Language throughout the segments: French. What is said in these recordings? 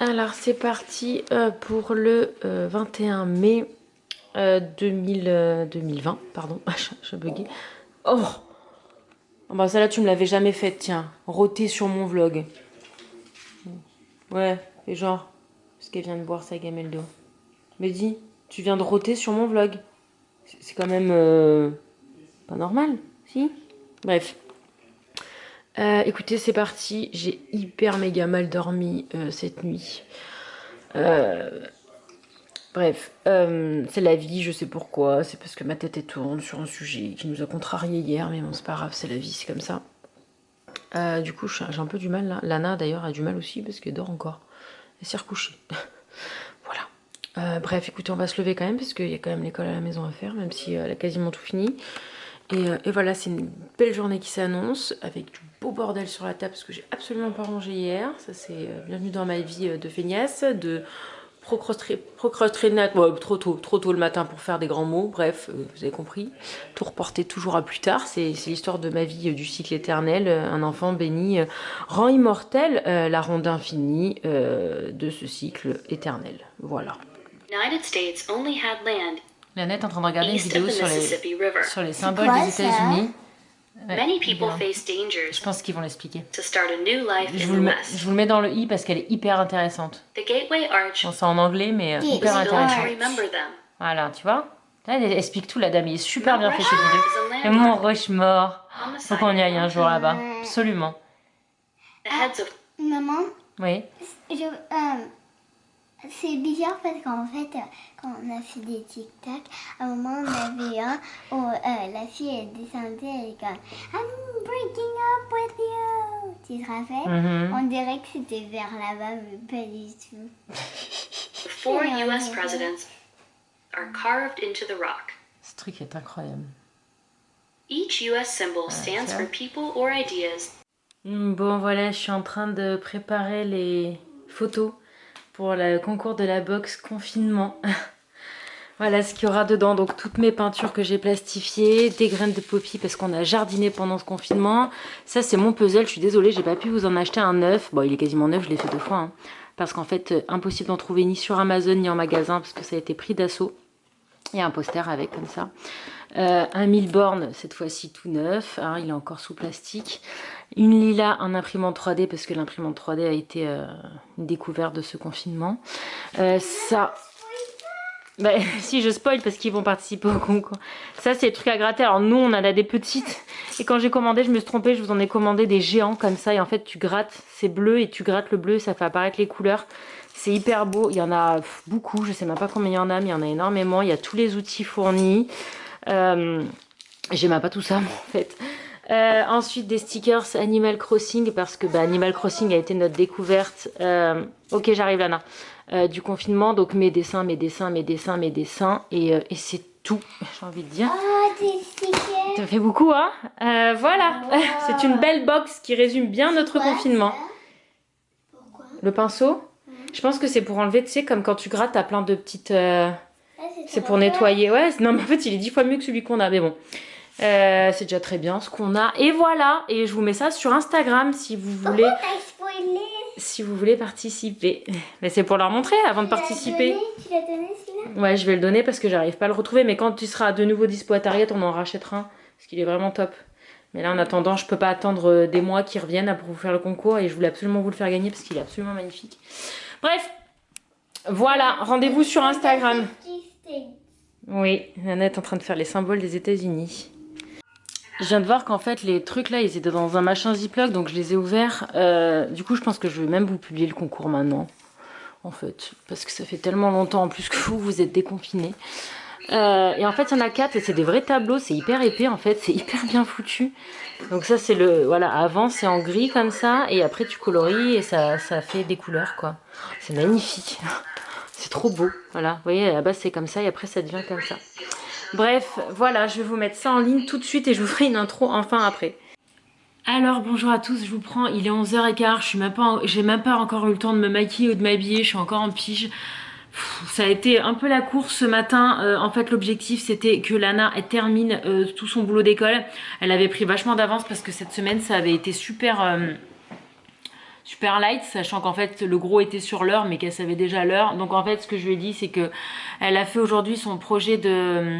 Alors c'est parti pour le 21 mai 2020, pardon, je bugué. Oh, bah celle-là tu me l'avais jamais faite, tiens, roter sur mon vlog. Ouais, et genre, parce qu'elle vient de boire sa gamelle d'eau. Mais dis, tu viens de roter sur mon vlog. C'est quand même pas normal, si? Bref. Écoutez, c'est parti, j'ai hyper méga mal dormi cette nuit. Bref, c'est la vie, je sais pourquoi. C'est parce que ma tête est tourne sur un sujet qui nous a contrariés hier, mais bon, c'est pas grave, c'est la vie, c'est comme ça. Du coup, j'ai un peu du mal là. Lana d'ailleurs a du mal aussi parce qu'elle dort encore. Elle s'est recouchée. Voilà. Bref, écoutez, on va se lever quand même parce qu'il y a quand même l'école à la maison à faire, même si elle a quasiment tout fini. Et voilà, c'est une belle journée qui s'annonce avec du beau bordel sur la table parce que j'ai absolument pas rangé hier. Ça, c'est bienvenue dans ma vie de feignasse, de procrastiner, ouais, trop tôt le matin pour faire des grands mots. Bref, vous avez compris. Tout reporter toujours à plus tard. C'est l'histoire de ma vie du cycle éternel. Un enfant béni rend immortel la ronde infinie de ce cycle éternel. Voilà. United States only had land Lannette est en train de regarder une vidéo sur les symboles quoi, des États-Unis. Ouais, many people face dangers. Je pense qu'ils vont l'expliquer. To start a new life Je in vous, the le West. mets dans le i parce qu'elle est hyper intéressante. The Gateway Arch. Bon, c'est en anglais, mais hyper Still to intéressante. remember them. Voilà, tu vois. Là, elle explique tout, la dame. Il est super bien fait cette Rushmore vidéo. is a Et landmark mon Rochemort. on the Faut side qu'on y of aille un the jour là-bas. Absolument. The heads of Maman, Oui. c'est bizarre parce qu'en fait, quand on a fait des tic-tac, à un moment on avait un où la fille elle descendait, elle est comme I'm breaking up with you. Tu te rappelles? On dirait que c'était vers là-bas, mais pas du tout. the four U.S. presidents are carved into the rock. Ce truc est incroyable. Each U.S. symbol stands ça. for people or ideas. Bon, voilà, je suis en train de préparer les photos pour le concours de la boxe confinement. Voilà ce qu'il y aura dedans. Donc, toutes mes peintures que j'ai plastifiées, des graines de poppy parce qu'on a jardiné pendant ce confinement. Ça, c'est mon puzzle. Je suis désolée, j'ai pas pu vous en acheter un neuf. Bon, il est quasiment neuf, je l'ai fait 2 fois. Hein. Parce qu'en fait, impossible d'en trouver ni sur Amazon ni en magasin parce que ça a été pris d'assaut. Il y a un poster avec comme ça. Un 1000 bornes, cette fois-ci tout neuf. Hein, il est encore sous plastique. Une lila, un imprimante 3D parce que l'imprimante 3D a été une découverte de ce confinement. Ça... Bah, si je spoil parce qu'ils vont participer au concours. Ça c'est le truc à gratter. Alors nous on en a des petites. Et quand j'ai commandé, je me suis trompée, je vous en ai commandé des géants comme ça. Et en fait tu grattes, c'est bleu et tu grattes le bleu, ça fait apparaître les couleurs. C'est hyper beau. Il y en a beaucoup, je sais même pas combien il y en a, mais il y en a énormément. Il y a tous les outils fournis. J'ai même pas tout ça en fait. Ensuite des stickers Animal Crossing parce que Animal Crossing a été notre découverte. Ok, j'arrive Lana. Du confinement, donc mes dessins et c'est tout, j'ai envie de dire. Oh, des stickers. Ça fait beaucoup, hein. Voilà, Wow. c'est une belle box qui résume bien notre confinement. Pourquoi? Le pinceau, je pense que c'est pour enlever, tu sais, comme quand tu grattes, t'as plein de petites... c'est pour nettoyer, ouais. Non, mais en fait, il est 10 fois mieux que celui qu'on a, mais bon. C'est déjà très bien ce qu'on a. Et voilà, et je vous mets ça sur Instagram si vous voulez... Si vous voulez participer. Mais c'est pour leur montrer avant de participer. Tu l'as donné celui-là? Ouais, je vais le donner parce que j'arrive pas à le retrouver. Mais quand tu seras de nouveau dispo à Target, on en rachètera un. Parce qu'il est vraiment top. Mais là, en attendant, je peux pas attendre des mois qu'ils reviennent pour vous faire le concours. Et je voulais absolument vous le faire gagner parce qu'il est absolument magnifique. Bref, voilà. Rendez-vous sur Instagram. Oui, Nana est en train de faire les symboles des États-Unis. Je viens de voir qu'en fait les trucs là ils étaient dans un machin Ziploc donc je les ai ouverts. Du coup je pense que je vais même vous publier le concours maintenant. En fait, parce que ça fait tellement longtemps en plus que vous êtes déconfinés. Et en fait il y en a 4 et c'est des vrais tableaux, c'est hyper épais en fait, c'est hyper bien foutu. Donc ça c'est le... Voilà, avant c'est en gris comme ça et après tu colories et ça fait des couleurs quoi. C'est magnifique. C'est trop beau. Voilà, vous voyez à la base c'est comme ça et après ça devient comme ça. Bref, voilà, je vais vous mettre ça en ligne tout de suite et je vous ferai une intro enfin après. Alors bonjour à tous, je vous prends, il est 11h15, j'ai même pas encore eu le temps de me maquiller ou de m'habiller, je suis encore en pige. Ça a été un peu la course ce matin, en fait l'objectif c'était que Lana elle termine tout son boulot d'école. Elle avait pris vachement d'avance parce que cette semaine ça avait été super super light, sachant qu'en fait le gros était sur l'heure mais qu'elle savait déjà l'heure. Donc en fait ce que je lui ai dit c'est que elle a fait aujourd'hui son projet de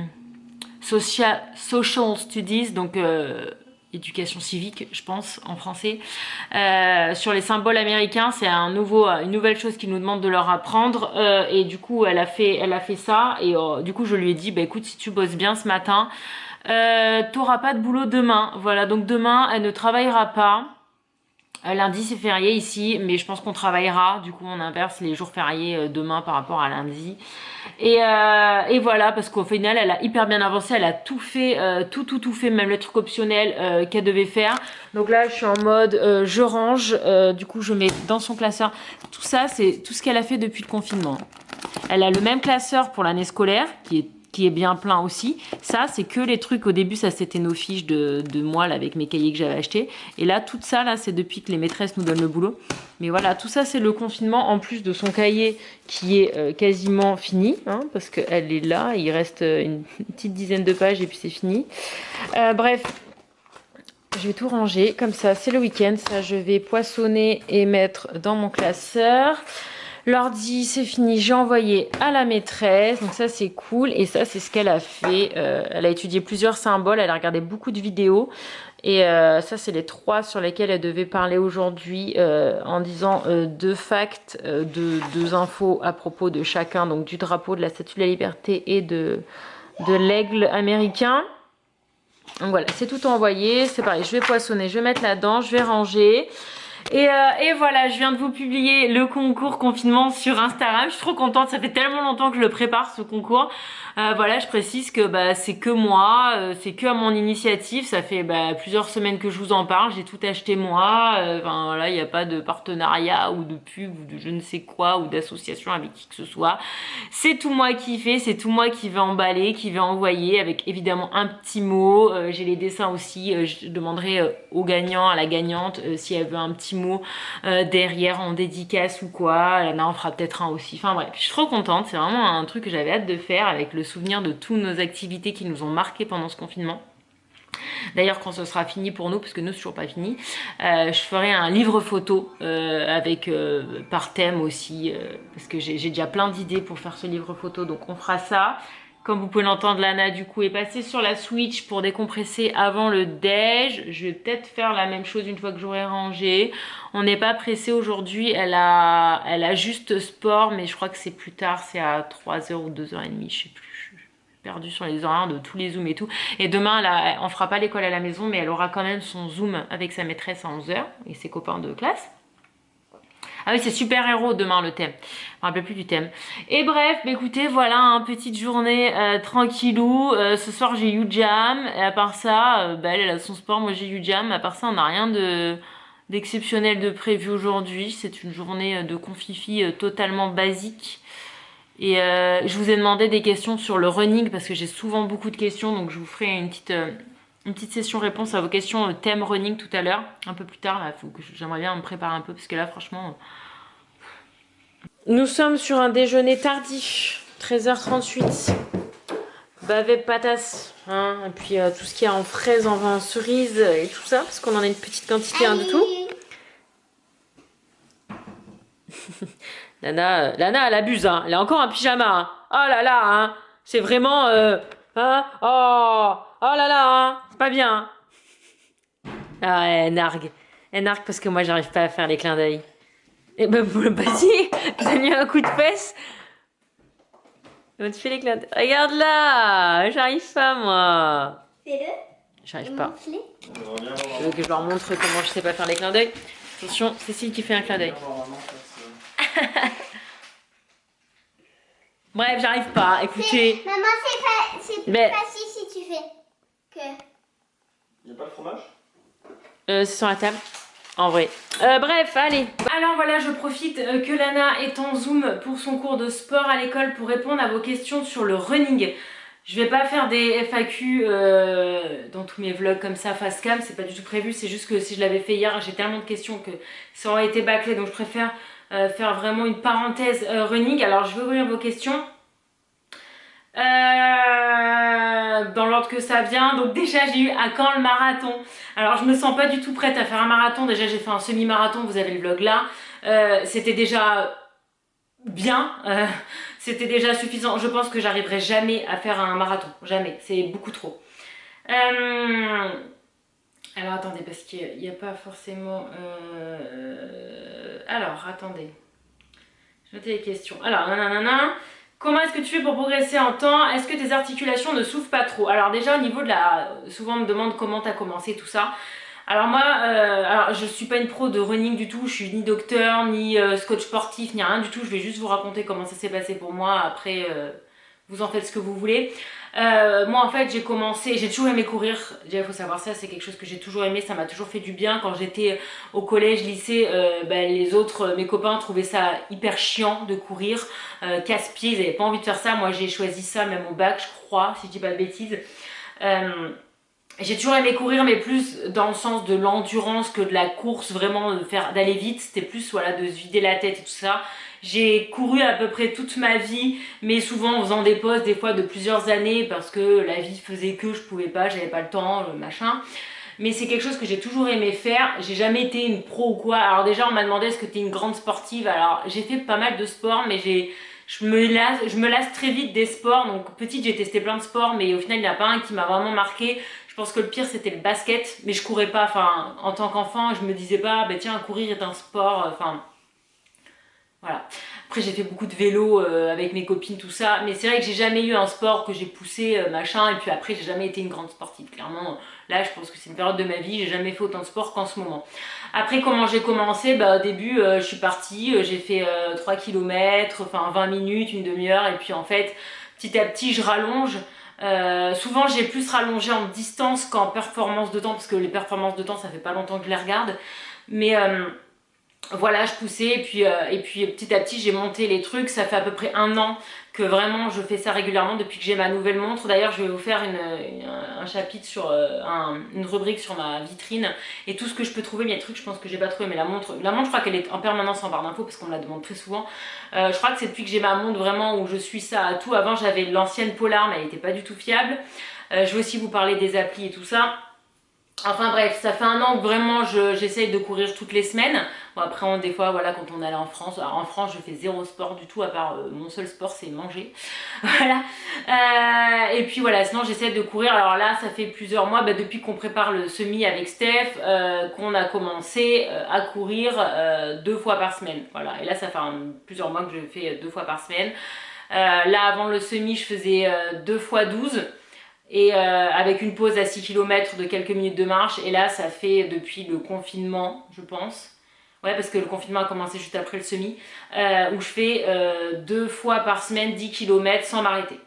social studies, donc éducation civique je pense en français, sur les symboles américains. C'est une nouvelle chose qu'ils nous demandent de leur apprendre, et du coup elle a fait ça, et du coup je lui ai dit bah écoute, si tu bosses bien ce matin, t'auras pas de boulot demain. Voilà, donc demain elle ne travaillera pas. Lundi c'est férié ici, mais je pense qu'on travaillera. Du coup on inverse les jours fériés demain par rapport à lundi. Et voilà, parce qu'au final elle a hyper bien avancé, elle a tout fait, tout fait, même le truc optionnel qu'elle devait faire. Donc là je suis en mode je range, du coup je mets dans son classeur. Tout ça c'est tout ce qu'elle a fait depuis le confinement. Elle a le même classeur pour l'année scolaire qui est bien plein aussi. Ça, c'est que les trucs, au début, ça c'était nos fiches de moi là, avec mes cahiers que j'avais achetés. Et là, tout ça, là, c'est depuis que les maîtresses nous donnent le boulot. Mais voilà, tout ça, c'est le confinement, en plus de son cahier qui est quasiment fini, hein, parce qu'elle est là, il reste une petite dizaine de pages et puis c'est fini. Bref, je vais tout ranger, comme ça, c'est le week-end. Ça, je vais poinçonner et mettre dans mon classeur. L'ordi, c'est fini, j'ai envoyé à la maîtresse, donc ça c'est cool. Et ça c'est ce qu'elle a fait, elle a étudié plusieurs symboles, elle a regardé beaucoup de vidéos. Et ça c'est les 3 sur lesquels elle devait parler aujourd'hui, en disant 2 facts, 2 infos à propos de chacun, donc du drapeau, de la Statue de la Liberté et de l'aigle américain. Donc voilà, c'est tout envoyé, c'est pareil, je vais poinçonner, je vais mettre là-dedans, je vais ranger. Et voilà, je viens de vous publier le concours confinement sur Instagram. Je suis trop contente, ça fait tellement longtemps que je le prépare, ce concours. Voilà, je précise que c'est que moi, c'est que à mon initiative. Ça fait plusieurs semaines que je vous en parle, j'ai tout acheté moi. Enfin voilà, il n'y a pas de partenariat ou de pub ou de je ne sais quoi ou d'association avec qui que ce soit. C'est tout moi qui fais, c'est tout moi qui vais emballer, qui vais envoyer, avec évidemment un petit mot. J'ai les dessins aussi, je demanderai au gagnant, à la gagnante, si elle veut un petit mot derrière en dédicace ou quoi. Là on fera peut-être un aussi. Enfin bref, je suis trop contente, c'est vraiment un truc que j'avais hâte de faire, avec le souvenir de toutes nos activités qui nous ont marqué pendant ce confinement. D'ailleurs quand ce sera fini pour nous, parce que nous c'est toujours pas fini, je ferai un livre photo avec par thème aussi, parce que j'ai déjà plein d'idées pour faire ce livre photo, donc on fera ça. Comme vous pouvez l'entendre, Lana du coup est passée sur la Switch pour décompresser avant le déj. Je vais peut-être faire la même chose une fois que j'aurai rangé. On n'est pas pressé aujourd'hui, elle a juste sport, mais je crois que c'est plus tard, c'est à 3h ou 2h30, je sais plus. Perdu sur les horaires de tous les zooms et tout. Et demain, on fera pas l'école à la maison, mais elle aura quand même son zoom avec sa maîtresse à 11h et ses copains de classe. Ah oui, c'est super héros demain le thème. Je me rappelle plus du thème. Et bref, écoutez, voilà, une petite journée tranquillou. Ce soir j'ai YouJam. Et à part ça, elle a son sport, moi j'ai YouJam. À part ça, on n'a rien d'exceptionnel de prévu aujourd'hui. C'est une journée de confifi totalement basique. Et je vous ai demandé des questions sur le running parce que j'ai souvent beaucoup de questions, donc je vous ferai une petite session réponse à vos questions thème running tout à l'heure, un peu plus tard. Là, j'aimerais bien me préparer un peu parce que là franchement... Nous sommes sur un déjeuner tardif, 13h38. Bavet patas, hein, et puis tout ce qu'il y a en fraises, en cerises et tout ça, parce qu'on en a une petite quantité de tout. Lana, elle abuse, hein. Elle a encore un pyjama. Hein. Oh là là, hein. C'est vraiment... hein. Oh là là, hein. C'est pas bien. Ah, elle nargue. Elle nargue parce que moi, j'arrive pas à faire les clins d'œil. Et vas-y, j'ai mis un coup de fesse. On te fait les clins d'œil. Regarde là, j'arrive pas, moi. Fais-le. J'arrive pas. Tu veux que je leur montre comment je sais pas faire les clins d'œil? Attention, Cécile qui fait un clin d'œil. Bref, j'arrive pas. Écoutez. Maman, c'est plus facile si tu fais que... Il n'y a pas de fromage? C'est sur la table. En vrai. Bref, allez. Alors voilà, je profite que Lana est en Zoom pour son cours de sport à l'école pour répondre à vos questions sur le running. Je vais pas faire des FAQ dans tous mes vlogs comme ça face cam, c'est pas du tout prévu, c'est juste que si je l'avais fait hier, j'ai tellement de questions que ça aurait été bâclé, donc je préfère faire vraiment une parenthèse running. Alors je vais ouvrir vos questions. Dans l'ordre que ça vient, donc déjà j'ai eu à quand le marathon. Alors je me sens pas du tout prête à faire un marathon, déjà j'ai fait un semi-marathon, vous avez le vlog là. C'était déjà bien, c'était déjà suffisant. Je pense que j'arriverai jamais à faire un marathon, jamais, c'est beaucoup trop. Alors attendez, parce qu'il n'y a pas forcément... Alors attendez, je note les questions. Alors nanana. Comment est-ce que tu fais pour progresser en temps? Est-ce que tes articulations ne souffrent pas trop? Alors déjà au niveau de la... Souvent on me demande comment t'as commencé tout ça. Alors moi, alors je suis pas une pro de running du tout, je suis ni docteur, ni coach sportif, ni rien du tout. Je vais juste vous raconter comment ça s'est passé pour moi, après vous en faites ce que vous voulez. Moi en fait j'ai commencé, j'ai toujours aimé courir, déjà il faut savoir ça, c'est quelque chose que j'ai toujours aimé, ça m'a toujours fait du bien. Quand j'étais au collège, lycée, les autres, mes copains trouvaient ça hyper chiant de courir, casse-pied, ils n'avaient pas envie de faire ça. Moi j'ai choisi ça même au bac je crois, si je dis pas de bêtises. J'ai toujours aimé courir, mais plus dans le sens de l'endurance que de la course, vraiment d'aller vite. C'était plus voilà, de se vider la tête et tout ça. J'ai couru à peu près toute ma vie, mais souvent en faisant des pauses, des fois de plusieurs années, parce que la vie faisait que je pouvais pas, j'avais pas le temps, le machin. Mais c'est quelque chose que j'ai toujours aimé faire. J'ai jamais été une pro ou quoi. Alors déjà, on m'a demandé est-ce que tu es une grande sportive. Alors j'ai fait pas mal de sports, mais je me lasse très vite des sports. Donc petite, j'ai testé plein de sports, mais au final, il n'y en a pas un qui m'a vraiment marqué. Je pense que le pire, c'était le basket, mais je courais pas. Enfin, en tant qu'enfant, je me disais pas, bah tiens, courir est un sport. Enfin, voilà. Après, j'ai fait beaucoup de vélo avec mes copines, tout ça. Mais c'est vrai que j'ai jamais eu un sport que j'ai poussé, machin. Et puis après, j'ai jamais été une grande sportive. Clairement, là, je pense que c'est une période de ma vie. J'ai jamais fait autant de sport qu'en ce moment. Après, comment j'ai commencé? Bah, au début, je suis partie. J'ai fait 3 km, enfin 20 minutes, une demi-heure. Et puis en fait, petit à petit, je rallonge. Souvent, j'ai plus rallongé en distance qu'en performance de temps. Parce que les performances de temps, ça fait pas longtemps que je les regarde. Mais... voilà, je poussais et puis petit à petit j'ai monté les trucs. Ça fait à peu près 1 an que vraiment je fais ça régulièrement depuis que j'ai ma nouvelle montre. D'ailleurs je vais vous faire un chapitre sur une rubrique sur ma vitrine et tout ce que je peux trouver. Mais il y a des trucs je pense que j'ai pas trouvé, mais la montre je crois qu'elle est en permanence en barre d'infos parce qu'on me la demande très souvent. Je crois que c'est depuis que j'ai ma montre vraiment où je suis ça à tout. Avant j'avais l'ancienne Polar mais elle était pas du tout fiable. Je vais aussi vous parler des applis et tout ça. Enfin bref, ça fait 1 an que vraiment j'essaye de courir toutes les semaines. Bon, après, des fois, voilà, quand on allait en France, alors en France, je fais zéro sport du tout, à part mon seul sport, c'est manger. Voilà. Et puis voilà, sinon j'essaie de courir. Alors là, ça fait plusieurs mois, depuis qu'on prépare le semi avec Steph, qu'on a commencé à courir 2 fois par semaine. Voilà. Et là, ça fait plusieurs mois que je fais 2 fois par semaine. Là, avant le semi, je faisais 2 fois 12. Et avec une pause à 6 km de quelques minutes de marche. Et là, ça fait depuis le confinement, je pense. Ouais, parce que le confinement a commencé juste après le semi. Où je fais 2 fois par semaine 10 km sans m'arrêter.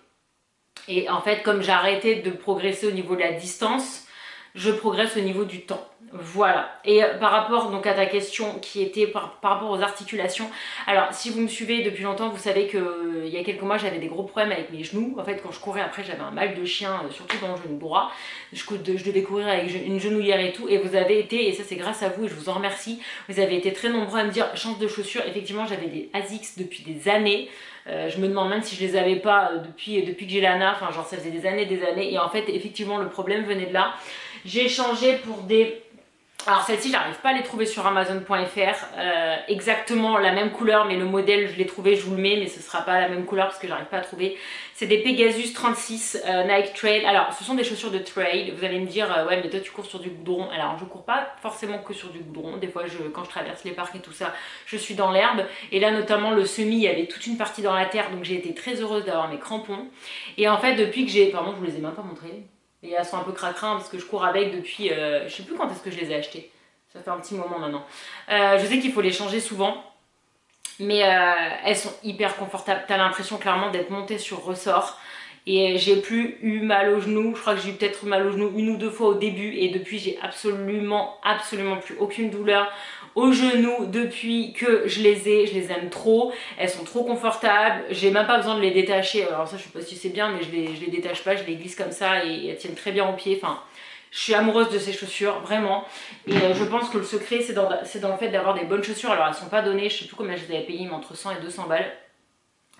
Et en fait, comme j'ai arrêté de progresser au niveau de la distance, je progresse au niveau du temps. Voilà. Et par rapport donc à ta question qui était par rapport aux articulations, alors si vous me suivez depuis longtemps, vous savez que il y a quelques mois j'avais des gros problèmes avec mes genoux. En fait, quand je courais après, j'avais un mal de chien, surtout dans le genou droit. Je devais courir avec une genouillère et tout. Et vous avez été, et ça c'est grâce à vous et je vous en remercie, vous avez été très nombreux à me dire change de chaussures. Effectivement, j'avais des ASICS depuis des années. Je me demande même si je les avais pas depuis que j'ai l'ANA, enfin genre ça faisait des années et en fait effectivement le problème venait de là. J'ai changé pour des... Alors celle-ci j'arrive pas à les trouver sur Amazon.fr, exactement la même couleur, mais le modèle je l'ai trouvé, je vous le mets, mais ce sera pas la même couleur parce que j'arrive pas à trouver. C'est des Pegasus 36 Nike Trail. Alors ce sont des chaussures de trail. Vous allez me dire ouais mais toi tu cours sur du goudron. Alors je cours pas forcément que sur du goudron. Des fois quand je traverse les parcs et tout ça, je suis dans l'herbe. Et là notamment le semi, il y avait toute une partie dans la terre, donc j'ai été très heureuse d'avoir mes crampons. Et en fait depuis que j'ai... Pardon, je vous les ai même pas montrés. Et elles sont un peu cracrin parce que je cours avec depuis... je sais plus quand est-ce que je les ai achetées. Ça fait un petit moment maintenant. Je sais qu'il faut les changer souvent. Mais elles sont hyper confortables. T'as l'impression clairement d'être montée sur ressort. Et j'ai plus eu mal au genou. Je crois que j'ai eu peut-être mal au genou 1 ou 2 fois au début. Et depuis, j'ai absolument plus aucune douleur au genou depuis que je les aime trop. Elles sont trop confortables. J'ai même pas besoin de les détacher. Alors ça, je sais pas si c'est bien, mais je les détache pas. Je les glisse comme ça et elles tiennent très bien au pied. Enfin, je suis amoureuse de ces chaussures, vraiment. Et je pense que le secret, c'est dans le fait d'avoir des bonnes chaussures. Alors, elles sont pas données. Je sais plus combien je les avais payées, mais entre 100 et 200 balles.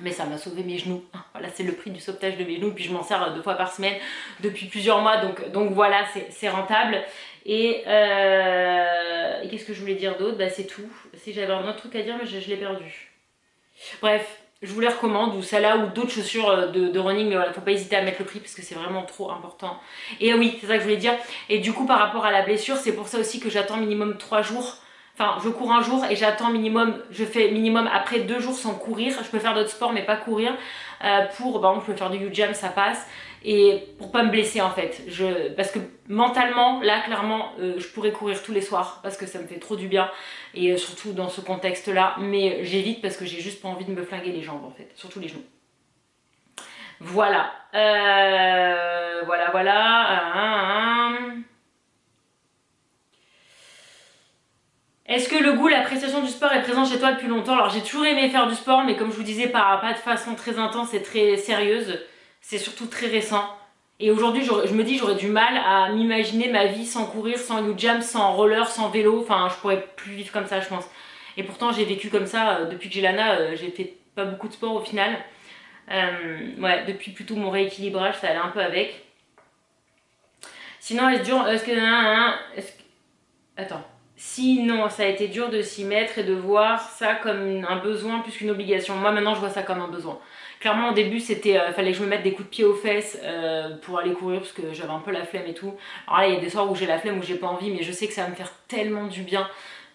Mais ça m'a sauvé mes genoux. Voilà, c'est le prix du sauvetage de mes genoux. Puis je m'en sers 2 fois par semaine depuis plusieurs mois. Donc voilà, c'est rentable. Et qu'est-ce que je voulais dire d'autre? Bah c'est tout. Si j'avais un autre truc à dire, mais je l'ai perdu. Bref, je vous les recommande, ou celle-là, ou d'autres chaussures de running. Mais voilà, faut pas hésiter à mettre le prix parce que c'est vraiment trop important. Et oui, c'est ça que je voulais dire. Et du coup, par rapport à la blessure, c'est pour ça aussi que j'attends minimum 3 jours. Enfin, je cours un jour et j'attends minimum, je fais minimum après 2 jours sans courir. Je peux faire d'autres sports mais pas courir. Par exemple, je peux faire du U-Jump, ça passe. Et pour pas me blesser en fait. Parce que mentalement, là clairement, je pourrais courir tous les soirs parce que ça me fait trop du bien. Et surtout dans ce contexte-là. Mais j'évite parce que j'ai juste pas envie de me flinguer les jambes en fait. Surtout les genoux. Voilà. Voilà. Est-ce que le goût, l'appréciation du sport est présent chez toi depuis longtemps? Alors j'ai toujours aimé faire du sport, mais comme je vous disais, pas de façon très intense et très sérieuse. C'est surtout très récent. Et aujourd'hui, je me dis, j'aurais du mal à m'imaginer ma vie sans courir, sans U-Jump, sans roller, sans vélo. Enfin, je pourrais plus vivre comme ça, je pense. Et pourtant, j'ai vécu comme ça depuis que j'ai Lana. J'ai fait pas beaucoup de sport au final. Ouais, depuis plutôt mon rééquilibrage, ça allait un peu avec. Sinon, attends. Sinon, ça a été dur de s'y mettre et de voir ça comme un besoin plus qu'une obligation. Moi, maintenant, je vois ça comme un besoin. Clairement, au début, fallait que je me mette des coups de pied aux fesses pour aller courir parce que j'avais un peu la flemme et tout. Alors là, il y a des soirs où j'ai la flemme, où j'ai pas envie, mais je sais que ça va me faire tellement du bien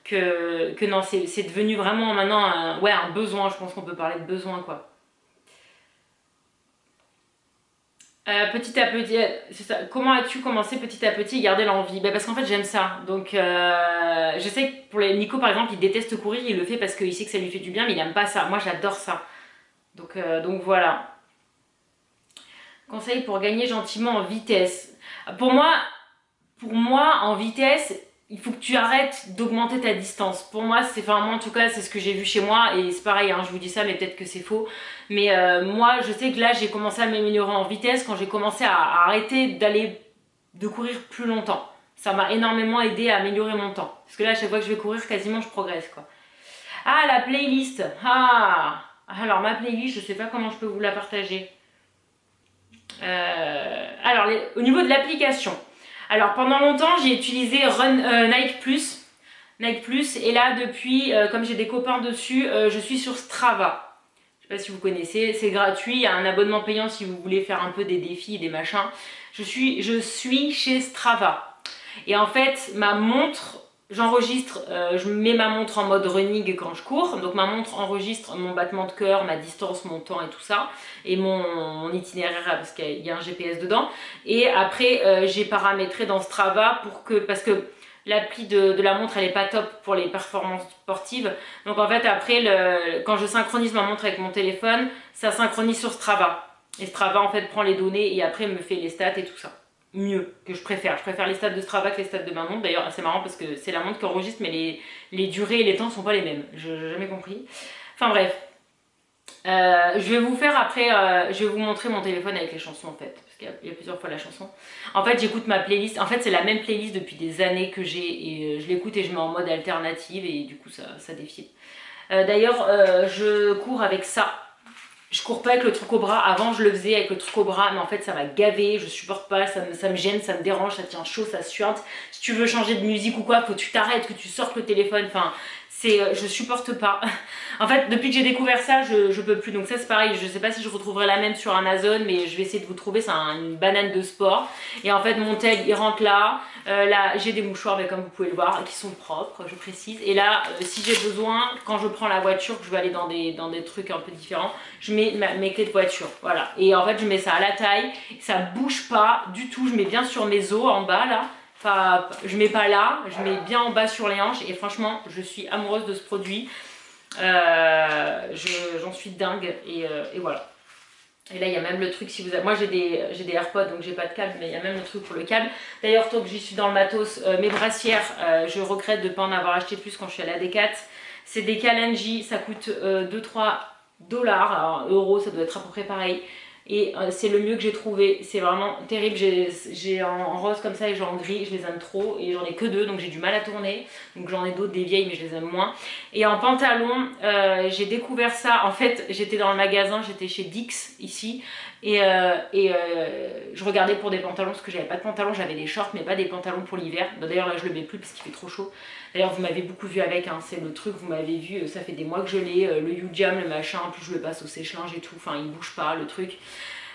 que non, c'est devenu vraiment maintenant un besoin. Je pense qu'on peut parler de besoin, quoi. Petit à petit, c'est ça. Comment as-tu commencé petit à petit à garder l'envie? Parce qu'en fait j'aime ça. Donc je sais que pour Nico par exemple, il déteste courir, il le fait parce qu'il sait que ça lui fait du bien, mais il aime pas ça. Moi j'adore ça. Donc voilà. Conseil pour gagner gentiment en vitesse. Pour moi, en vitesse, il faut que tu arrêtes d'augmenter ta distance. Pour moi, moi en tout cas, c'est ce que j'ai vu chez moi et c'est pareil, hein, je vous dis ça, mais peut-être que c'est faux. Mais moi, je sais que là, j'ai commencé à m'améliorer en vitesse quand j'ai commencé à arrêter de courir plus longtemps. Ça m'a énormément aidé à améliorer mon temps. Parce que là, à chaque fois que je vais courir, quasiment, je progresse, quoi. Ah, la playlist. Alors, ma playlist, je sais pas comment je peux vous la partager. Alors, au niveau de l'application. Alors pendant longtemps j'ai utilisé Nike Plus et là depuis comme j'ai des copains dessus je suis sur Strava. Je sais pas si vous connaissez, c'est gratuit, il y a un abonnement payant si vous voulez faire un peu des défis et des machins. Je suis chez Strava et en fait ma montre, j'enregistre, je mets ma montre en mode running quand je cours, donc ma montre enregistre mon battement de cœur, ma distance, mon temps et tout ça, et mon itinéraire parce qu'il y a un GPS dedans. Et après j'ai paramétré dans Strava parce que l'appli de la montre elle est pas top pour les performances sportives. Donc en fait après quand je synchronise ma montre avec mon téléphone, ça synchronise sur Strava. Et Strava en fait prend les données et après me fait les stats et tout ça. Mieux, que je préfère. Je préfère les stats de Strava que les stats de ma montre. D'ailleurs, c'est marrant parce que c'est la montre qui enregistre, mais les durées et les temps sont pas les mêmes. Je n'ai jamais compris. Enfin bref. Je vais vous faire après, je vais vous montrer mon téléphone avec les chansons en fait. Parce qu'il y a plusieurs fois la chanson. En fait, j'écoute ma playlist. En fait, c'est la même playlist depuis des années que j'ai. Et je l'écoute et je mets en mode alternative. Et du coup, ça défile. D'ailleurs, je cours avec ça. Je cours pas avec le truc au bras, avant je le faisais avec le truc au bras, mais en fait ça m'a gavé, je supporte pas, ça me gêne, ça me dérange, ça tient chaud, ça suinte. Si tu veux changer de musique ou quoi, faut que tu t'arrêtes, que tu sortes le téléphone, enfin je supporte pas. En fait depuis que j'ai découvert ça, je peux plus, donc ça c'est pareil, je sais pas si je retrouverai la même sur Amazon, mais je vais essayer de vous trouver, c'est une banane de sport. Et en fait mon tel il rentre là, là j'ai des mouchoirs, mais comme vous pouvez le voir, qui sont propres, je précise. Et là si j'ai besoin, quand je prends la voiture, que je vais aller dans des trucs un peu différents, je mets mes clés de voiture, voilà. Et en fait je mets ça à la taille, ça bouge pas du tout, je mets bien sur mes os en bas là. Enfin, je mets pas là, je mets bien en bas sur les hanches et franchement je suis amoureuse de ce produit. J'en suis dingue et voilà. Et là il y a même le truc, si vous avez... moi j'ai des AirPods donc j'ai pas de câble, mais il y a même le truc pour le câble. D'ailleurs tant que j'y suis dans le matos, mes brassières, je regrette de ne pas en avoir acheté plus quand je suis allée à Decat. C'est des Kalenji, ça coûte 2-3 $, alors euros ça doit être à peu près pareil. et c'est le mieux que j'ai trouvé. C'est vraiment terrible. J'ai en rose comme ça et j'ai en gris, je les aime trop et j'en ai que 2 donc j'ai du mal à tourner. Donc j'en ai d'autres des vieilles mais je les aime moins. Et en pantalon, j'ai découvert ça. En fait, j'étais dans le magasin, j'étais chez Dix ici et je regardais pour des pantalons parce que j'avais pas de pantalon, j'avais des shorts mais pas des pantalons pour l'hiver. D'ailleurs là je le mets plus parce qu'il fait trop chaud. D'ailleurs vous m'avez beaucoup vu avec, hein, c'est le truc, vous m'avez vu, ça fait des mois que je l'ai, le U-Jam, le machin, en plus je le passe au sèche-linge et tout, enfin il bouge pas le truc.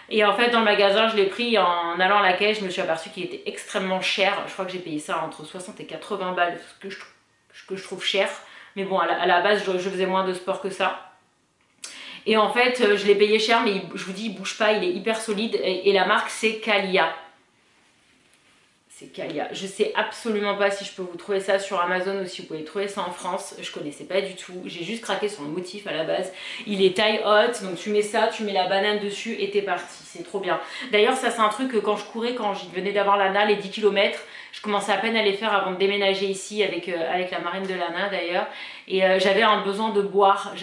Et en fait dans le magasin je l'ai pris en allant à la caisse, je me suis aperçue qu'il était extrêmement cher, je crois que j'ai payé ça entre 60 et 80 balles, ce que je trouve cher. Mais bon à la base je faisais moins de sport que ça. Et en fait je l'ai payé cher mais je vous dis il bouge pas, il est hyper solide et la marque c'est Calia. C'est Calia. Je sais absolument pas si je peux vous trouver ça sur Amazon ou si vous pouvez trouver ça en France. Je connaissais pas du tout. J'ai juste craqué sur le motif à la base. Il est taille haute, donc tu mets ça, tu mets la banane dessus et t'es parti. C'est trop bien. D'ailleurs, ça c'est un truc que quand je courais, quand je venais d'avoir l'ANA, les 10 km, je commençais à peine à les faire avant de déménager ici avec la marraine de l'ANA d'ailleurs. Et j'avais un besoin de boire.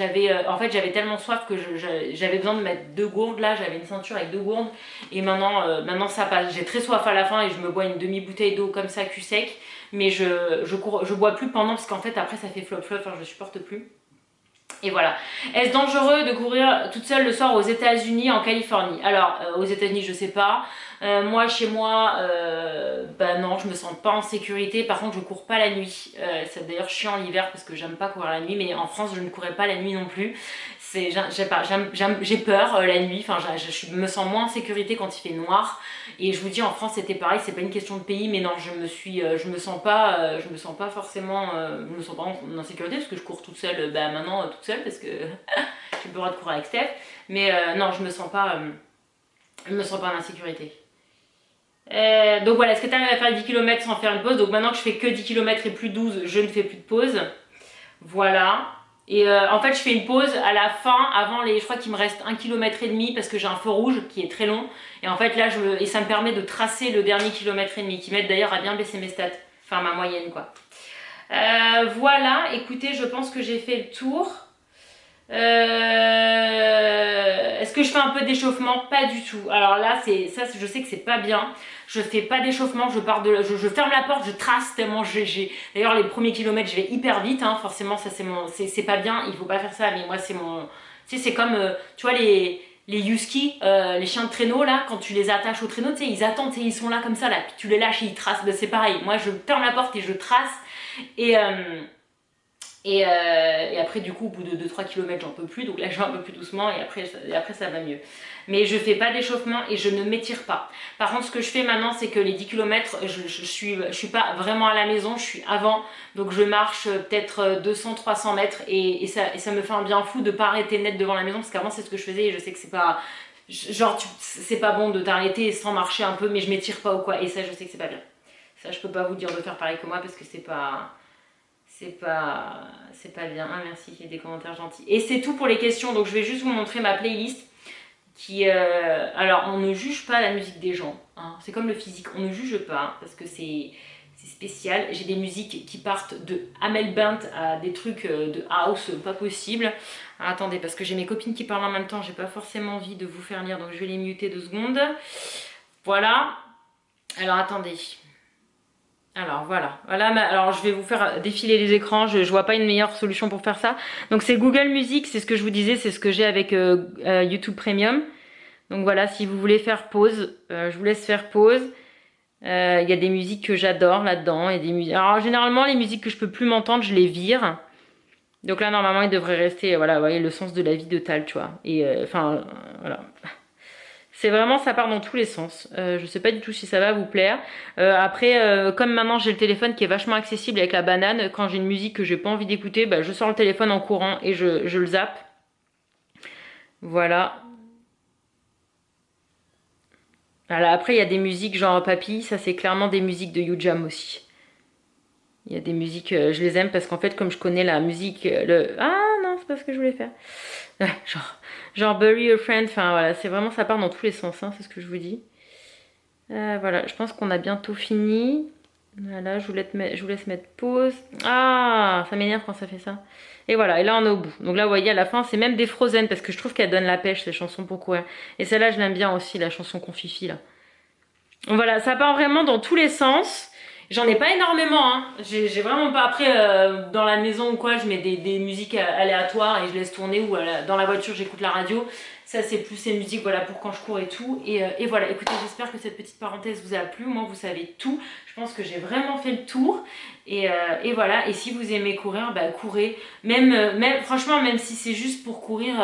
En fait, j'avais tellement soif que j'avais besoin de mettre 2 gourdes là. J'avais une ceinture avec 2 gourdes. Et maintenant ça passe. J'ai très soif à la fin et je me bois une demi-bouteille d'eau comme ça, cul sec. Mais je bois plus pendant parce qu'en fait après ça fait flop flop. Enfin, je supporte plus. Et voilà. Est-ce dangereux de courir toute seule le soir aux États-Unis, en Californie? Alors, aux États-Unis, je sais pas. Moi, chez moi, bah non, je me sens pas en sécurité. Par contre, je cours pas la nuit. C'est d'ailleurs chiant l'hiver parce que j'aime pas courir la nuit, mais en France, je ne courais pas la nuit non plus. J'ai peur la nuit. Enfin, je me sens moins en sécurité quand il fait noir. Et je vous dis, en France, c'était pareil. C'est pas une question de pays, mais non, je me sens pas forcément, je me sens pas en sécurité parce que je cours toute seule. Bah maintenant, toute seule parce que j'ai pas le droit de courir avec Steph. Mais non, je me sens pas en insécurité. Donc voilà, est-ce que tu arrives à faire 10 km sans faire une pause? Donc maintenant que je fais que 10 km et plus 12, je ne fais plus de pause. Voilà. Et en fait, je fais une pause à la fin, avant je crois qu'il me reste 1,5 km parce que j'ai un feu rouge qui est très long. Et en fait, là, et ça me permet de tracer le dernier kilomètre et demi, qui m'aide d'ailleurs à bien baisser mes stats. Enfin, ma moyenne, quoi. Voilà, écoutez, je pense que j'ai fait le tour. Est-ce que je fais un peu d'échauffement? Pas du tout. Alors là, ça, je sais que c'est pas bien. Je fais pas d'échauffement, je ferme la porte, je trace tellement j'ai. D'ailleurs, les premiers kilomètres, je vais hyper vite, hein. Forcément, ça c'est pas bien. Il faut pas faire ça, mais moi c'est mon. Tu sais, c'est comme, tu vois les husky, les chiens de traîneau là, quand tu les attaches au traîneau, tu sais, ils attendent, ils sont là comme ça là, puis tu les lâches et ils tracent. Ben, c'est pareil. Moi, je ferme la porte et je trace et après du coup au bout de 2-3 km j'en peux plus, donc là je vais un peu plus doucement et après ça va mieux. Mais je fais pas d'échauffement et je ne m'étire pas. Par contre ce que je fais maintenant c'est que les 10 km je suis pas vraiment à la maison, je suis avant. Donc je marche peut-être 200-300 mètres et ça me fait un bien fou de pas arrêter net devant la maison parce qu'avant c'est ce que je faisais et je sais que c'est pas... Genre c'est pas bon de t'arrêter sans marcher un peu mais je m'étire pas ou quoi et ça je sais que c'est pas bien. Ça je peux pas vous dire de faire pareil que moi parce que c'est pas bien. Ah merci, il y a des commentaires gentils. Et c'est tout pour les questions, donc je vais juste vous montrer ma playlist qui... alors on ne juge pas la musique des gens, hein. C'est comme le physique, on ne juge pas parce que c'est spécial. J'ai des musiques qui partent de Amel Bent à des trucs de house pas possible. Alors, attendez, parce que j'ai mes copines qui parlent en même temps, j'ai pas forcément envie de vous faire lire, donc je vais les muter 2 secondes. Voilà. Alors attendez. Alors voilà, alors je vais vous faire défiler les écrans, je vois pas une meilleure solution pour faire ça. Donc c'est Google Music, c'est ce que je vous disais, c'est ce que j'ai avec YouTube Premium. Donc voilà, si vous voulez faire pause, je vous laisse faire pause. Il y a des musiques que j'adore là-dedans. Alors généralement les musiques que je peux plus m'entendre, je les vire. Donc là normalement il devrait rester, voilà, vous voyez, le sens de la vie de Tal, tu vois. Et enfin, voilà. C'est vraiment, ça part dans tous les sens. Je sais pas du tout si ça va vous plaire. Après, comme maintenant j'ai le téléphone qui est vachement accessible avec la banane, quand j'ai une musique que j'ai pas envie d'écouter, bah, je sors le téléphone en courant et je le zappe. Voilà. Voilà. Après, il y a des musiques genre Papy, ça c'est clairement des musiques de U-Jam aussi. Il y a des musiques, je les aime parce qu'en fait, comme je connais la musique, Ah non, c'est pas ce que je voulais faire. Genre Bury Your Friend, enfin voilà, c'est vraiment, ça part dans tous les sens, hein, c'est ce que je vous dis. Voilà, je pense qu'on a bientôt fini. Voilà, je vous laisse mettre pause. Ah, ça m'énerve quand ça fait ça. Et voilà, et là on est au bout. Donc là, vous voyez, à la fin, c'est même des Frozen parce que je trouve qu'elle donne la pêche, ces chansons pour courir. Et celle-là, je l'aime bien aussi, la chanson Confifi, là. Donc voilà, ça part vraiment dans tous les sens. J'en ai pas énormément, hein. J'ai vraiment pas. Après, dans la maison ou quoi, je mets des musiques aléatoires et je laisse tourner. Ou dans la voiture, j'écoute la radio. Ça, c'est plus ces musiques, voilà, pour quand je cours et tout. Et voilà, écoutez, j'espère que cette petite parenthèse vous a plu. Moi, vous savez tout. Je pense que j'ai vraiment fait le tour. Et voilà, et si vous aimez courir, bah courez. Franchement, même si c'est juste pour courir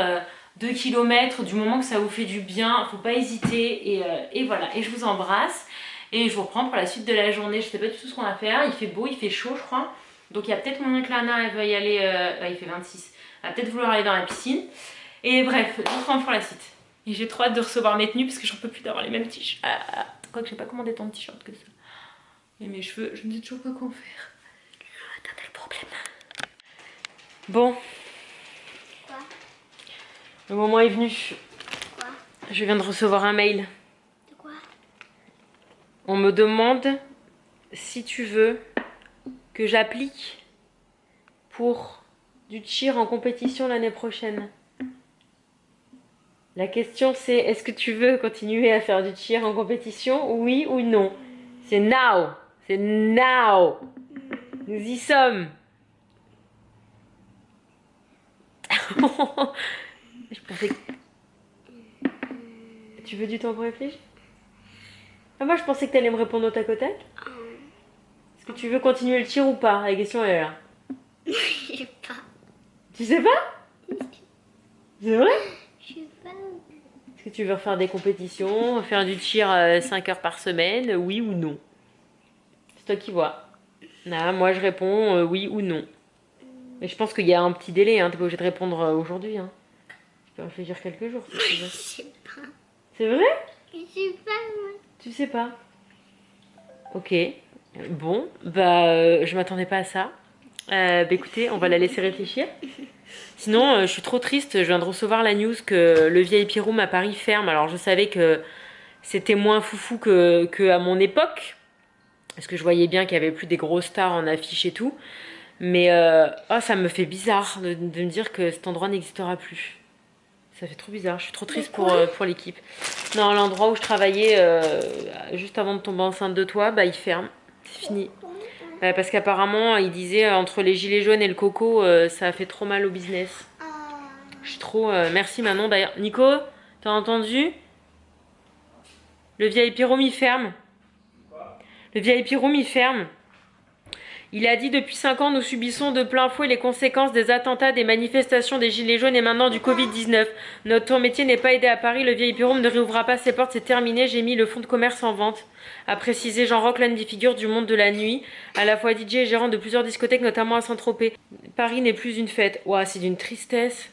2 km, du moment que ça vous fait du bien, faut pas hésiter. Et voilà, et je vous embrasse. Et je vous reprends pour la suite de la journée. Je sais pas du tout ce qu'on va faire. Il fait beau, il fait chaud, je crois. Donc il y a peut-être moyen que Lana elle veuille y aller. Il fait 26. Elle va peut-être vouloir aller dans la piscine. Et bref, je vous reprends pour la suite. Et j'ai trop hâte de recevoir mes tenues parce que j'en peux plus d'avoir les mêmes t-shirts. Quoique j'ai pas commandé tant de t-shirts que ça. Et mes cheveux, je ne sais toujours pas quoi en faire. T'as le problème. Bon. Quoi? Le moment est venu. Quoi? Je viens de recevoir un mail. De quoi? On me demande si tu veux que j'applique pour du tir en compétition l'année prochaine. La question c'est, est-ce que tu veux continuer à faire du tir en compétition, oui ou non? C'est now. C'est now. Nous y sommes. Je pensais que... Tu veux du temps pour réfléchir? Moi je pensais que t'allais me répondre au tac au tac. Est-ce que tu veux continuer le tir ou pas? La question elle est là. Je sais pas. Tu sais pas? C'est vrai? Je sais pas. Est-ce que tu veux refaire des compétitions, faire du tir 5 heures par semaine, oui ou non? C'est toi qui vois. Là, moi je réponds oui ou non. Mais je pense qu'il y a un petit délai, hein. T'es pas obligé de répondre aujourd'hui. Hein. Tu peux réfléchir quelques jours si tu veux. Je sais pas. C'est vrai? Je sais pas, moi. Tu sais pas? Ok. Bon, je m'attendais pas à ça. Écoutez, on va la laisser réfléchir. Sinon, je suis trop triste. Je viens de recevoir la news que le VIP Room à Paris ferme. Alors, je savais que c'était moins foufou que à mon époque. Parce que je voyais bien qu'il y avait plus des grosses stars en affiche et tout. Mais ça me fait bizarre de me dire que cet endroit n'existera plus. Ça fait trop bizarre. Je suis trop triste pour l'équipe. Non, l'endroit où je travaillais juste avant de tomber enceinte de toi, il ferme. C'est fini. Parce qu'apparemment, il disait entre les gilets jaunes et le coco, ça a fait trop mal au business. Je suis trop... merci Manon d'ailleurs. Nico, t'as entendu? Le VIP Room, il ferme. Le VIP Room, il ferme. Il a dit depuis 5 ans, nous subissons de plein fouet les conséquences des attentats, des manifestations, des gilets jaunes et maintenant du Covid-19. Notre métier n'est pas aidé à Paris, le VIP Room ne réouvrira pas ses portes, c'est terminé, j'ai mis le fonds de commerce en vente. A précisé Jean Roch, l'un des figures du monde de la nuit, à la fois DJ et gérant de plusieurs discothèques, notamment à Saint-Tropez. Paris n'est plus une fête. Ouah, c'est d'une tristesse.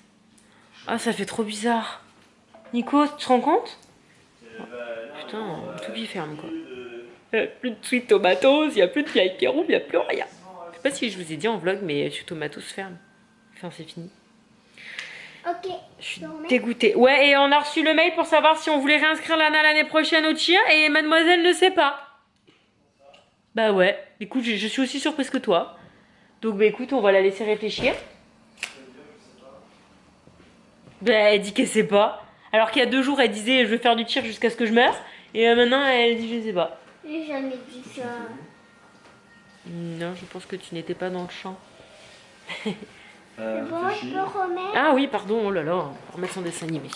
Ah, ça fait trop bizarre. Nico, tu te rends compte? Putain, tout qui ferme quoi. Plus de Sweet Tomatoes, il n'y a plus de VIP Room, il n'y a plus rien. Je sais pas si je vous ai dit en vlog, mais Sweet Tomatoes ferme. Enfin, c'est fini. Ok. Je suis dégoûtée. Ouais, et on a reçu le mail pour savoir si on voulait réinscrire Lana l'année prochaine au tir, et mademoiselle ne sait pas. Bah ouais, écoute, je suis aussi surprise que toi. Donc écoute, on va la laisser réfléchir. Elle dit qu'elle sait pas. Alors qu'il y a 2 jours, elle disait je vais faire du tir jusqu'à ce que je meure. Et maintenant, elle dit je sais pas. J'ai jamais dit ça. Non, je pense que tu n'étais pas dans le champ. C'est bon, je peux remettre? Ah oui, pardon, oh là là, on va remettre son dessin animé.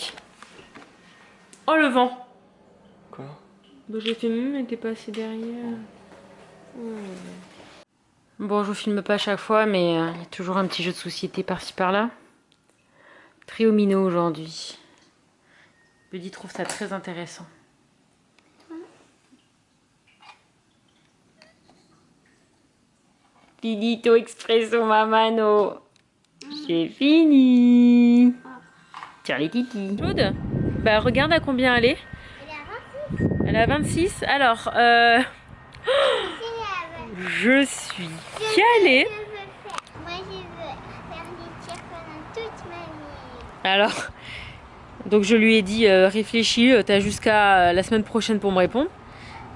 Oh le vent! Quoi? J'ai fait mais t'es passé derrière. Bon, je vous filme pas à chaque fois, mais il y a toujours un petit jeu de société par-ci par-là. Trio minot aujourd'hui. Buddy trouve ça très intéressant. Finito expresso mamano. C'est fini. Tiens les titis. Claude, regarde à combien elle est. Elle est à 26. Alors, je suis calée. Moi, je veux faire des tirs pendant toute ma vie. Alors, donc je lui ai dit réfléchis, t'as jusqu'à la semaine prochaine pour me répondre.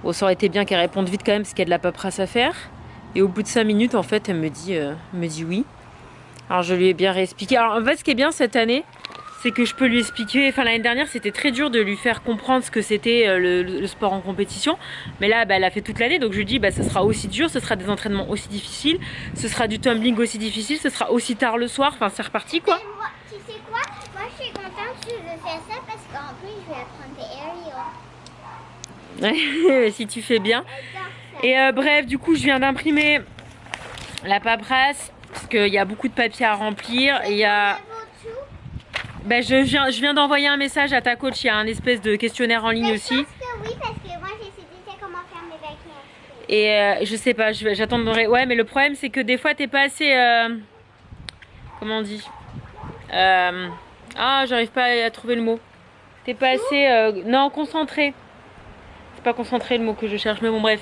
Bon, ça aurait été bien qu'elle réponde vite quand même, parce qu'il y a de la paperasse à faire. Et au bout de 5 minutes, en fait, elle me dit oui. Alors, je lui ai bien réexpliqué. Alors, en fait, ce qui est bien cette année, c'est que je peux lui expliquer. Enfin, l'année dernière, c'était très dur de lui faire comprendre ce que c'était le sport en compétition. Mais là, bah, elle a fait toute l'année, donc je lui dis, bah, ce sera aussi dur, ce sera des entraînements aussi difficiles, ce sera du tumbling aussi difficile, ce sera aussi tard le soir. Enfin, c'est reparti, quoi. Moi, tu sais quoi? Moi, je suis contente que je veux faire ça parce qu'en plus, je vais apprendre des aériaux. Si tu fais bien. J'adore ça. Et bref, du coup, je viens d'imprimer la paperasse, parce qu'il y a beaucoup de papiers à remplir. Et il y a... Ben, je viens d'envoyer un message à ta coach, il y a un espèce de questionnaire en ligne Mais aussi. je pense que oui, parce que moi, j'ai déjà comment faire mes vacances. Et je sais pas, j'attendrai. Ouais, mais le problème, c'est que des fois, t'es pas assez... comment on dit Ah, j'arrive pas à trouver le mot. T'es pas assez... non, concentré. C'est pas concentré le mot que je cherche, mais bon, bref.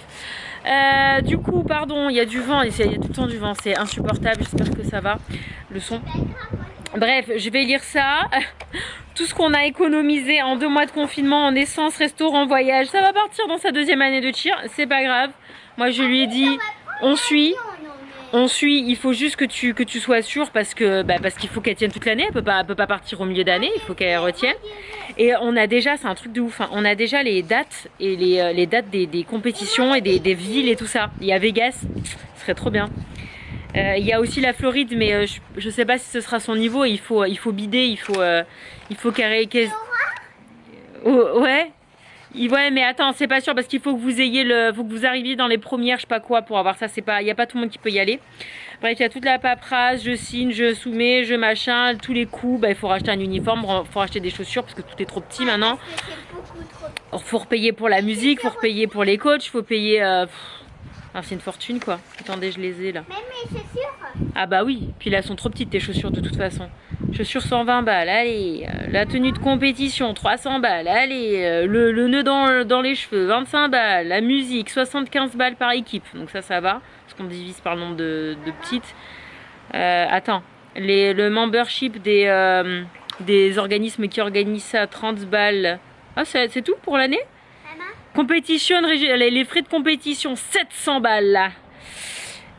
Du coup, pardon, il y a du vent, il y a tout le temps du vent, c'est insupportable, j'espère que ça va, le son. Bref, je vais lire ça. Tout ce qu'on a économisé en 2 mois de confinement, en essence, restaurant, voyage, ça va partir dans sa 2e année de tir, c'est pas grave. Moi, je lui ai dit, on suit. On suit, il faut juste que tu sois sûr parce qu'il faut qu'elle tienne toute l'année, elle peut pas partir au milieu d'année, il faut qu'elle retienne. Et on a déjà, c'est un truc de ouf, hein, on a déjà les dates et les dates des compétitions et des villes et tout ça. Il y a Vegas, ce serait trop bien. Il y a aussi la Floride, mais je sais pas si ce sera son niveau, il faut bider, il faut qu'elle... Ouais. Ouais, mais attends, c'est pas sûr parce qu'il faut que vous ayez faut que vous arriviez dans les premières, je sais pas quoi, pour avoir ça. Il y a pas tout le monde qui peut y aller. Bref, il y a toute la paperasse, je signe, je soumets, je machin, tous les coups. Bah, il faut racheter un uniforme, il faut racheter des chaussures parce que tout est trop petit maintenant. Il faut repayer pour la musique, il faut repayer pour les coachs, il faut payer. Enfin, c'est une fortune quoi. Attendez, je les ai là. Même mes chaussures. Ah bah oui, puis là elles sont trop petites tes chaussures de toute façon. Chaussures 120 balles, allez. La tenue de compétition 300 balles, allez. Le nœud dans les cheveux 25 balles. La musique 75 balles par équipe. Donc ça va, parce qu'on divise par le nombre de petites. Attends, le membership des organismes qui organisent ça 30 balles. Ah c'est tout pour l'année? Compétition, les frais de compétition 700 balles là.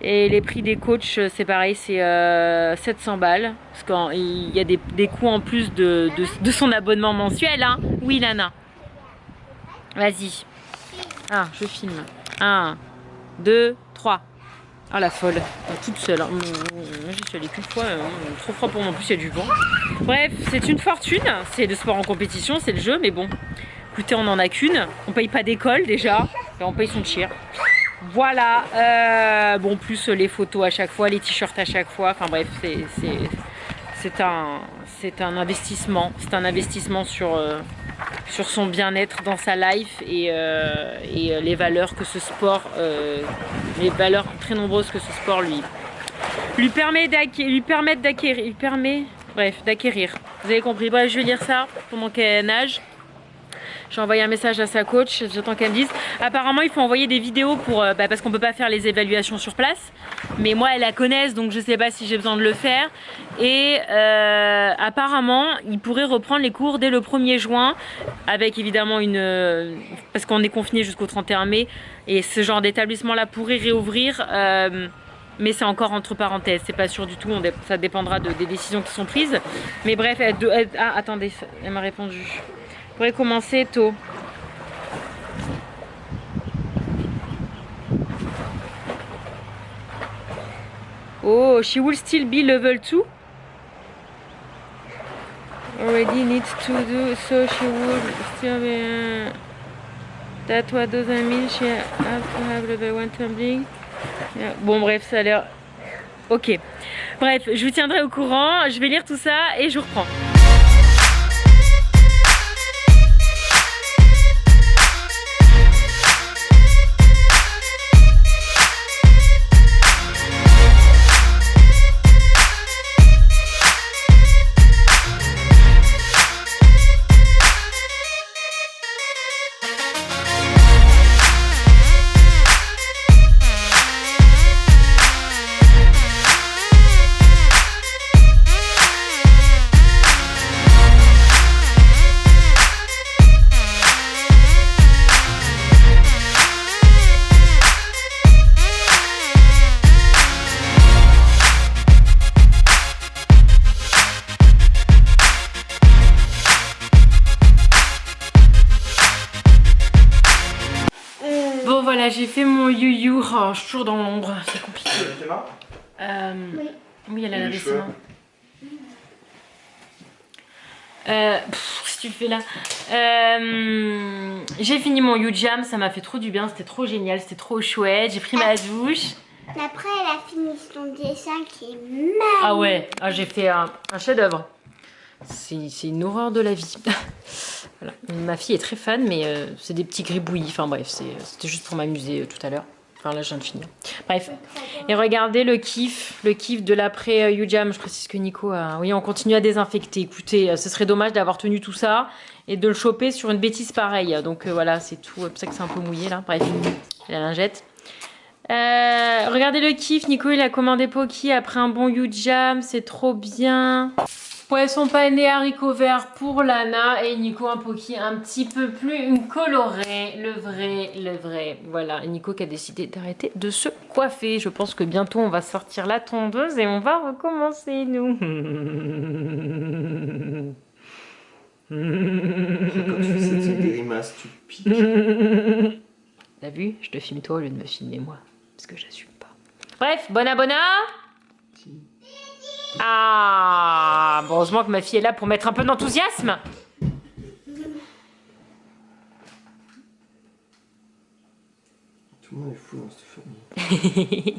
Et les prix des coachs, c'est pareil, c'est 700 balles. Parce qu'il y a des coûts en plus de son abonnement mensuel. Hein. Oui, Lana. Vas-y. Ah, je filme. 1, 2, 3. Ah, la folle. Toute seule. Hein. J'y suis allée qu'une fois. Trop froid pour moi. En plus, il y a du vent. Bref, c'est une fortune. C'est le sport en compétition, c'est le jeu. Mais bon, écoutez, on n'en a qu'une. On paye pas d'école déjà. Et on paye son cheer. Voilà, bon, plus les photos à chaque fois, les t-shirts à chaque fois, enfin bref, c'est un investissement. C'est un investissement sur son bien-être dans sa life et les valeurs que ce sport, les valeurs très nombreuses que ce sport lui permet d'acquérir. Vous avez compris, bref, je vais lire ça pendant qu'elle nage. J'ai envoyé un message à sa coach, j'attends qu'elle me dise. Apparemment, il faut envoyer des vidéos parce qu'on peut pas faire les évaluations sur place. Mais moi, elle la connaissent, donc je sais pas si j'ai besoin de le faire. Et apparemment, il pourrait reprendre les cours dès le 1er juin, avec évidemment parce qu'on est confiné jusqu'au 31 mai. Et ce genre d'établissement-là pourrait réouvrir. Mais c'est encore entre parenthèses, c'est pas sûr du tout, ça dépendra des décisions qui sont prises. Mais bref, attendez, elle m'a répondu. Pourrait commencer tôt. Oh, she will still be level 2. Already needs to do, so she would still be. That what doesn't mean she have to have level 1 tumbling. Yeah. Bon, bref, ça a l'air. Ok. Bref, je vous tiendrai au courant. Je vais lire tout ça et je reprends. fait mon you-you. Oh, je suis toujours dans l'ombre, c'est compliqué. Tu lèves tes mains? Oui. Oui, elle a Et lavé les ses cheveux? mains. Si tu le fais là. J'ai fini mon You-Jam, ça m'a fait trop du bien, c'était trop génial, c'était trop chouette. J'ai pris ma douche. Après, elle a fini son dessin qui est magnifique. Ah ouais, j'ai fait un chef-d'œuvre. C'est une horreur de la vie. Voilà. Ma fille est très fan, mais c'est des petits gribouillis. Enfin bref, c'était juste pour m'amuser tout à l'heure. Enfin là, je viens de finir. Bref. Et regardez le kiff de l'après You-Jam. Je précise que Nico a... Oui, on continue à désinfecter. Écoutez, ce serait dommage d'avoir tenu tout ça et de le choper sur une bêtise pareille. Donc voilà, c'est tout. C'est pour ça que c'est un peu mouillé là. Bref, la lingette. Regardez le kiff. Nico, il a commandé Poki après un bon You-Jam. C'est trop bien. Poisson pané haricots verts pour Lana et Nico un Poki un petit peu plus coloré, le vrai. Voilà, et Nico qui a décidé d'arrêter de se coiffer. Je pense que bientôt on va sortir la tondeuse et on va recommencer nous. Quand tu fais cette grimace, tu piques. T'as vu? Je te filme toi au lieu de me filmer moi, parce que j'assume pas. Bref, bon abonnement. Ah, bon, heureusement que ma fille est là pour mettre un peu d'enthousiasme. Tout le monde est fou dans cette famille.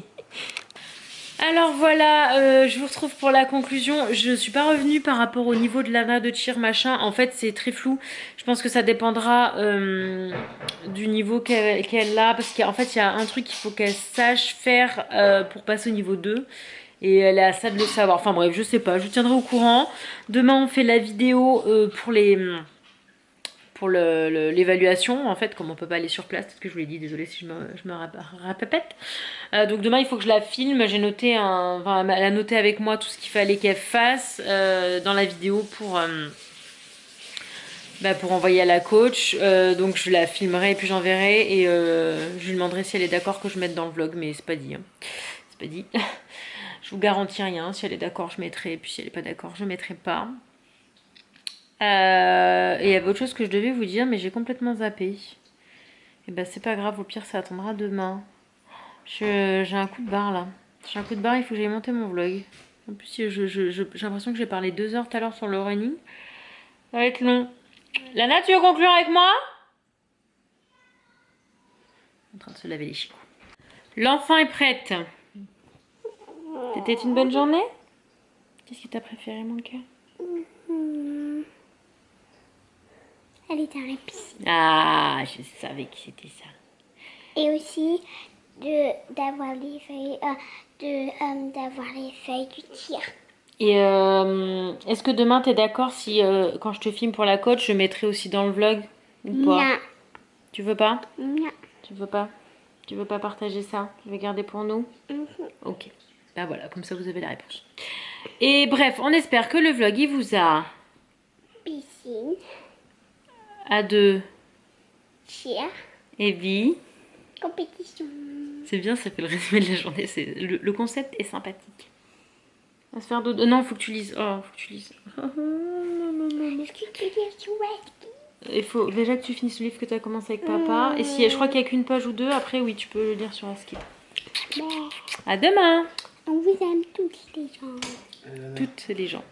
Alors voilà, je vous retrouve pour la conclusion. Je ne suis pas revenue par rapport au niveau de Lana, de Cheer, machin. En fait, c'est très flou. Je pense que ça dépendra du niveau qu'elle a. Parce qu'en fait, il y a un truc qu'il faut qu'elle sache faire pour passer au niveau 2. Et elle est à ça de le savoir. Enfin bref, je sais pas, je vous tiendrai au courant. Demain, on fait la vidéo pour l'évaluation. En fait, comme on peut pas aller sur place, peut-être que je vous l'ai dit, désolée si je me répète. Donc demain, il faut que je la filme. J'ai noté elle a noté avec moi tout ce qu'il fallait qu'elle fasse dans la vidéo pour envoyer à la coach. Donc je la filmerai et puis j'enverrai. Et je lui demanderai si elle est d'accord que je mette dans le vlog, mais c'est pas dit. Hein. C'est pas dit. Je vous garantis rien. Si elle est d'accord, je mettrai. Et puis si elle est pas d'accord, je mettrai pas. Et il y avait autre chose que je devais vous dire, mais j'ai complètement zappé. Et ben c'est pas grave, au pire ça attendra demain. J'ai un coup de barre là. J'ai un coup de barre, il faut que j'aille monter mon vlog. En plus j'ai l'impression que j'ai parlé 2 heures tout à l'heure sur le running. Ça va être long. Lana, tu veux conclure avec moi? En train de se laver les chicots. L'enfant est prête. C'était une bonne journée? Qu'est-ce que t'as préféré, mon cœur? Elle est dans la piscine. Ah, je savais que c'était ça. Et aussi d'avoir les feuilles, d'avoir les feuilles du tir. Et est-ce que demain t'es d'accord si quand je te filme pour la coach, je mettrai aussi dans le vlog ou pas? Non. Tu veux pas? Non. Tu veux pas? Tu veux pas partager ça? Tu veux garder pour nous? Ok. Ben voilà, comme ça vous avez la réponse. Et bref, on espère que le vlog il vous a Piscine. à 2 Tir. et vie. Compétition. C'est bien, ça fait le résumé de la journée. Le concept est sympathique. On va se faire d'autres. Non, faut que tu lises. Oh, faut que tu lises. Est-ce que tu es chouette? Il faut déjà que tu finisses le livre que tu as commencé avec papa. Et si je crois qu'il n'y a qu'une page ou 2, après oui, tu peux le lire sur Askip. Mais À demain. on vous aime tous les gens. Toutes les gens.